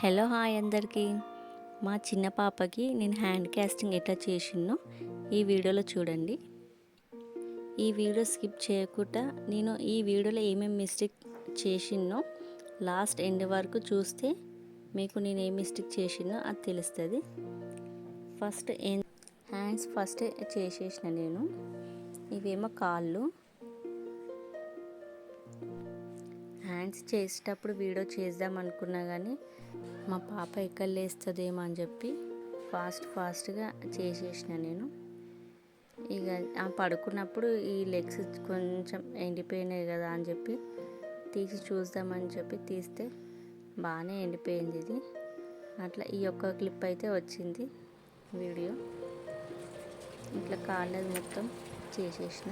Hello hi అందరికీ. మా చిన్న పాపకి నేను హ్యాండ్ కాస్టింగ్ ఎట్లా చేసినో ఈ వీడియోలో చూడండి. ఈ వీడియో స్కిప్ చేయకుండా నేను ఈ వీడియోలో ఏమేమి మిస్టేక్ చేసినో లాస్ట్ ఎండ్ వరకు చూస్తే మీకు నేను ఏ మిస్టేక్ చేసినో అది తెలుస్తుంది. హ్యాండ్స్ ఫస్ట్ చేసేసిన నేను. ఇవేమో కాళ్ళు. హ్యాండ్స్ చేసేటప్పుడు వీడియో చేద్దాం అనుకున్నా కానీ మా పాప ఎక్కడ లేస్తుందేమో అని చెప్పి ఫాస్ట్గా చేసేసిన నేను. ఇక పడుకున్నప్పుడు ఈ లెగ్స్ కొంచెం ఎండిపోయినాయి కదా అని చెప్పి తీసి చూద్దామని చెప్పి తీస్తే బాగానే ఎండిపోయింది ఇది. అట్లా ఈ ఒక్క క్లిప్ అయితే వచ్చింది వీడియో. ఇట్లా కాళ్ళది మొత్తం చేసేసిన.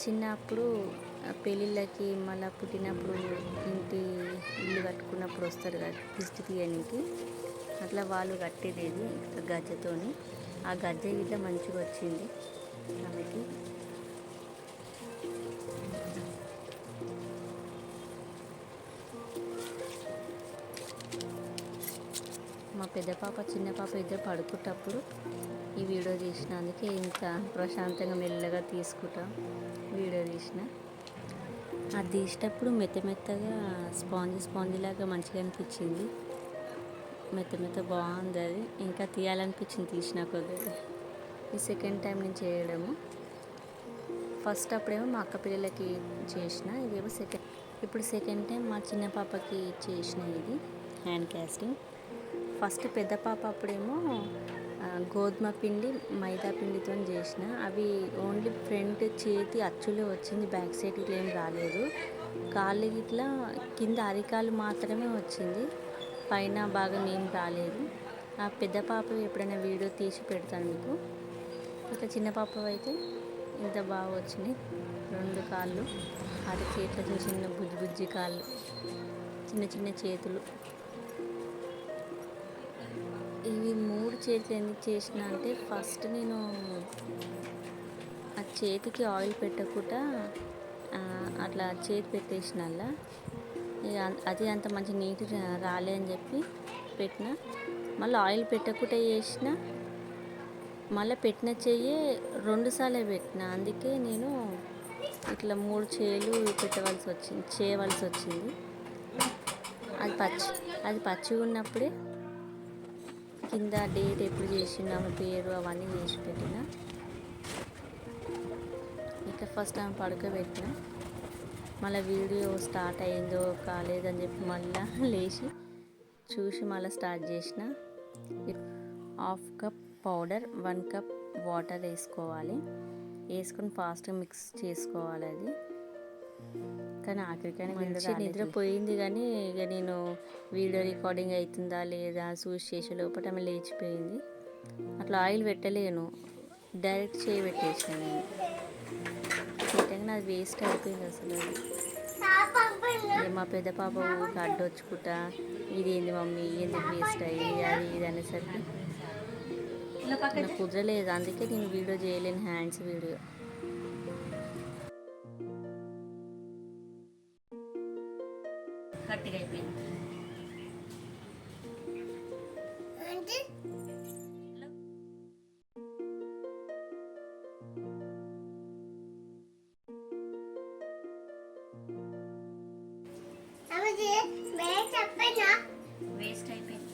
చిన్నప్పుడు పెళ్ళిళ్ళకి మళ్ళీ పుట్టినప్పుడు ఇల్లు కట్టుకున్నప్పుడు వస్తారు కదా దిష్టి తీయడానికి, అట్లా వాళ్ళు కట్టేది గజ్జతోని. ఆ గజ్జ ఇట్లా మంచిగా వచ్చింది ఆమెకి. మా పెద్ద పాప చిన్న పాప ఇద్దరు పడుకునేటప్పుడు ఈ వీడియో తీసిన. అందుకే ఇంత ప్రశాంతంగా మెల్లగా తీసుకుంటా వీడియో తీసిన. అది తీసేటప్పుడు మెత్తగా స్పాంజీ లాగా మంచిగా అనిపించింది. మెత్త బాగుంది అది. ఇంకా తీయాలనిపించింది తీసిన కొద్దిగా. ఈ సెకండ్ టైం నేను చేయడము. ఫస్ట్ అప్పుడేమో మా అక్క పిల్లలకి చేసిన, ఇదేమో ఇప్పుడు సెకండ్ టైం మా చిన్న పాపకి చేసిన ఇది హ్యాండ్ కాస్టింగ్. ఫస్ట్ పెద్ద పాప అప్పుడేమో గోధుమ పిండి మైదా పిండితో చేసిన. అవి ఓన్లీ ఫ్రంట్ చేతి అచ్చులే వచ్చింది, బ్యాక్ సైడ్ ఇట్లా ఏం రాలేదు. కాళ్ళు ఇట్లా కింద అరికాలు మాత్రమే వచ్చింది, పైన భాగం ఏం రాలేదు. ఆ పెద్ద పాప ఎప్పుడైనా వీడియో తీసి పెడతాను మీకు. ఇక చిన్న పాప అయితే ఇంత బాగా వచ్చినాయి. 2 కాళ్ళు, అరి చేతులతో చిన్న బుజ్జి కాళ్ళు, చిన్న చేతులు. ఇవి 3 చేతులు ఎందుకు చేసిన అంటే, ఫస్ట్ నేను ఆ చేతికి ఆయిల్ పెట్టకుండా అట్లా చేతి పెట్టేసిన. అలా అది అంత మంచి నీట్గా రాలే అని చెప్పి పెట్టిన. మళ్ళీ ఆయిల్ పెట్టకుండా చేసిన. మళ్ళీ పెట్టిన చెయ్యి 2 సార్లు పెట్టిన. అందుకే నేను ఇట్లా 3 చేతులు చేయవలసి వచ్చింది. అది పచ్చిగా ఉన్నప్పుడే కింద డేట్ ఎప్పుడు చేసినాము పేరు అవన్నీ చేసి పెట్టిన. ఇక ఫస్ట్ ఆమె పడుకోబెట్టిన. మళ్ళీ వీడియో స్టార్ట్ అయిందో కాలేదని చెప్పి మళ్ళీ లేచి చూసి మళ్ళీ స్టార్ట్ చేసిన. 1/2 కప్ పౌడర్, 1 కప్ వాటర్ వేసుకోవాలి. వేసుకొని ఫాస్ట్గా మిక్స్ చేసుకోవాలి అది. కానీ ఆఖరికైనా నిద్రపోయింది. కానీ ఇక నేను వీడియో రికార్డింగ్ అవుతుందా లేదా చూసి చేసే లోపల ఆమె లేచిపోయింది. అట్లా ఆయిల్ పెట్టలేను, డైరెక్ట్ చేయి పెట్టేసిన. నేను పెట్టగానే అది వేస్ట్ అయిపోయింది అసలు. అది మా పెద్ద పాప ఊరికి అడ్డొచ్చుకుంటా ఇదేంది మమ్మీ ఎందుకు వేస్ట్ అయ్యింది అది ఇది అనేసరికి నాకు కుదరలేదు. అందుకే నేను వీడియో చేయలేను, హ్యాండ్స్ వీడియో. గట్టిగా అయిపోయింది. వేస్ట్ అయిపోయింది.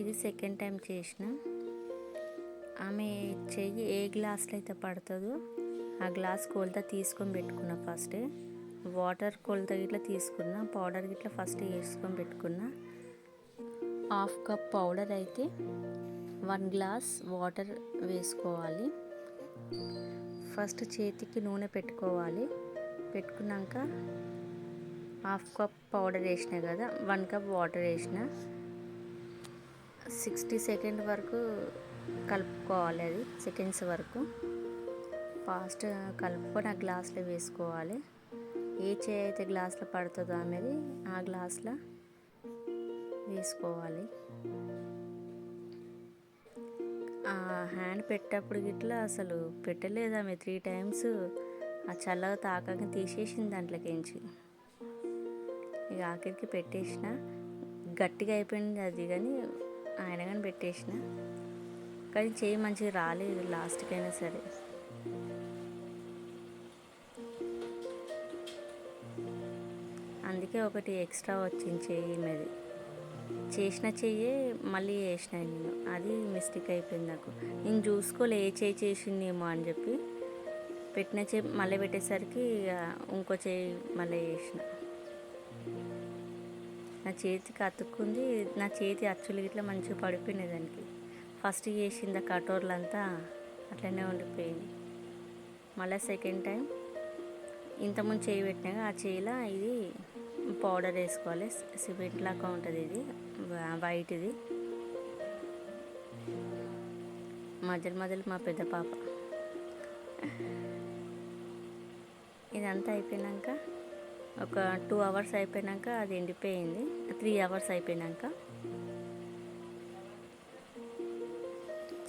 ఇది సెకండ్ టైం చేసిన. ఆమె చెయ్యి ఏ గ్లాస్లో అయితే పడుతుందో ఆ గ్లాస్ కొలత తీసుకొని పెట్టుకున్నా. ఫస్ట్ వాటర్ కొలత ఇట్లా తీసుకున్నా, పౌడర్ ఇట్లా ఫస్ట్ వేసుకొని పెట్టుకున్నా. 1/2 కప్ పౌడర్ అయితే 1 గ్లాస్ వాటర్ వేసుకోవాలి. ఫస్ట్ చేతికి నూనె పెట్టుకోవాలి. పెట్టుకున్నాక 1/2 కప్ పౌడర్ వేసిన కదా, 1 కప్ వాటర్ వేసిన. 60 సెకండ్ వరకు కలుపుకోవాలి. అది సెకండ్స్ వరకు ఫాస్ట్ కలుపుకొని ఆ గ్లాస్లో వేసుకోవాలి. ఏ చేయి అయితే గ్లాస్లో పడుతుందో అనేది ఆ గ్లాస్లో వేసుకోవాలి. ఆ హ్యాండ్ పెట్టేటప్పుడు గిట్లా అసలు పెట్టలేదు ఆమె 3 టైమ్స్. ఆ చల్లగా తాకగా తీసేసింది దాంట్లోకించి. ఇక ఆఖరికి పెట్టేసిన, గట్టిగా అయిపోయింది అది, కానీ ఆయన కానీ పెట్టేసిన. కానీ చేయి మంచిగా రాలేదు లాస్ట్కైనా సరే. అందుకే ఒకటి ఎక్స్ట్రా వచ్చింది చెయ్యి మీద. చేసిన చెయ్యే మళ్ళీ చేసిన నేను, అది మిస్టేక్ అయిపోయింది నాకు. నేను చూసుకోలే ఏ చెయ్యి చేసిందేమో అని చెప్పి పెట్టిన చెయ్యి మళ్ళీ పెట్టేసరికి ఇంకో చెయ్యి మళ్ళీ చేసిన. నా చేతికి అతుక్కుంది, నా చేతి అచ్చులు ఇట్లా మంచిగా పడిపోయినాయి దానికి. ఫస్ట్ చేసింది కటోర్లంతా అట్లనే ఉండిపోయింది. మళ్ళీ సెకండ్ టైం ఇంతకుముందు చేయి పెట్టినాక ఆ చేయిలో ఇది పౌడర్ వేసుకోవాలి, సిమెంట్ లాగా ఉంటుంది ఇది, వైట్ ఇది. మధ్యలో మా పెద్ద పాప. ఇదంతా అయిపోయినాక ఒక 2 అవర్స్ అయిపోయినాక అది ఎండిపోయింది. 3 అవర్స్ అయిపోయినాక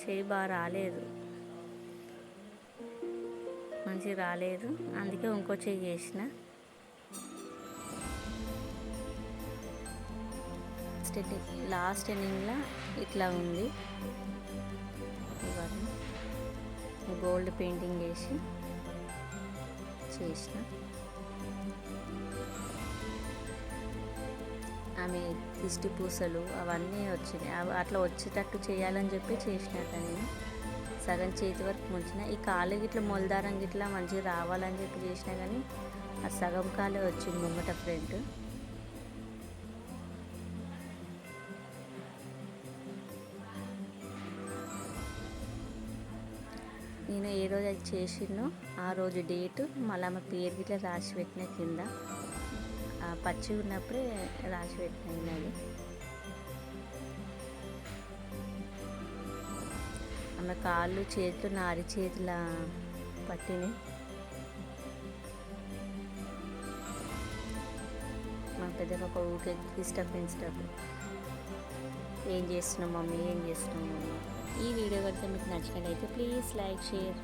చేయి బాగా రాలేదు, మంచిగా రాలేదు. అందుకే ఇంకో చెయ్యి చేసిన. లాస్ట్ ఎండింగ్లో ఇట్లా ఉంది. ఇవన్నీ గోల్డ్ పెయింటింగ్ వేసి చేసిన. ఆమె దిష్టి పూసలు అవన్నీ వచ్చినాయి. అట్లా వచ్చేటట్టు చేయాలని చెప్పి చేసినట్టు నేను సగం చేతి వరకు ముంచిన. ఈ కాలు గిట్లా మొలదారం గిట్లా మంచిగా రావాలని చెప్పి చేసినా, కానీ ఆ సగం కాలే వచ్చింది ముంగట ఫ్రంట్. నేను ఏ రోజు అది చేసినో ఆ రోజు డేటు మళ్ళీ ఆమె పేరు గిట్లా రాసి పెట్టిన కింద, పచ్చి ఉన్నప్పుడే రాసి పెట్టిన. అది ఆమె కాళ్ళు చేతులు నారి చేతుల పట్టినాయి. మా పెద్దగా ఒక ఊకే డిస్టర్బెన్స్ ఏం చేస్తున్నాం మమ్మీ, ఏం చేస్తున్నాం మమ్మీ. ఈ వీడియో కనుక మీకు నచ్చినట్లయితే ప్లీజ్ లైక్, షేర్.